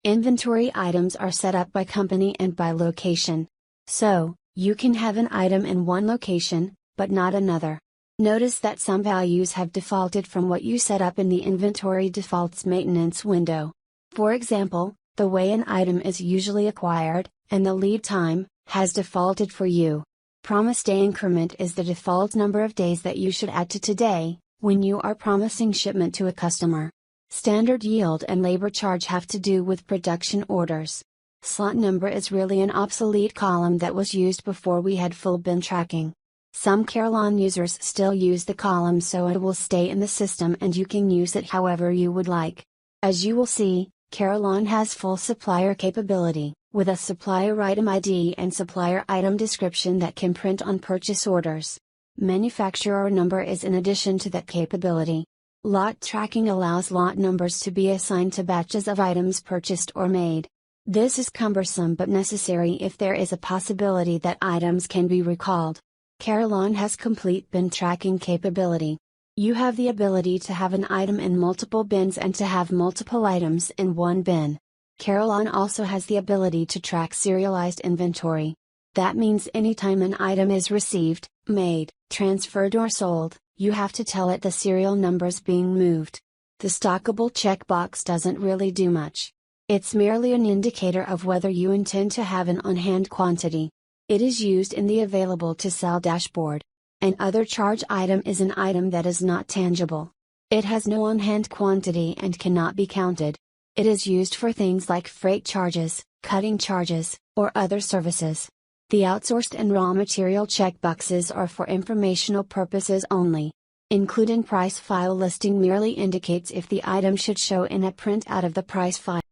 Inventory items are set up by company and by location. So, you can have an item in one location, but not another. Notice that some values have defaulted from what you set up in the Inventory Defaults maintenance window. For example, the way an item is usually acquired, and the lead time, has defaulted for you. Promise Day Increment is the default number of days that you should add to today, when you are promising shipment to a customer. Standard Yield and Labor Charge have to do with production orders. Slot Number is really an obsolete column that was used before we had full bin tracking. Some Carillon users still use the column, so it will stay in the system and you can use it however you would like. As you will see, Carillon has full supplier capability, with a supplier item ID and supplier item description that can print on purchase orders. Manufacturer number is in addition to that capability. Lot tracking allows lot numbers to be assigned to batches of items purchased or made. This is cumbersome but necessary if there is a possibility that items can be recalled. Carillon has complete bin tracking capability. You have the ability to have an item in multiple bins and to have multiple items in one bin. Carillon also has the ability to track serialized inventory. That means anytime an item is received, made, transferred or sold, you have to tell it the serial numbers being moved. The stockable checkbox doesn't really do much. It's merely an indicator of whether you intend to have an on-hand quantity. It is used in the available to sell dashboard. An other charge item is an item that is not tangible. It has no on-hand quantity and cannot be counted. It is used for things like freight charges, cutting charges, or other services. The outsourced and raw material checkboxes are for informational purposes only. Including price file listing merely indicates if the item should show in a printout of the price file.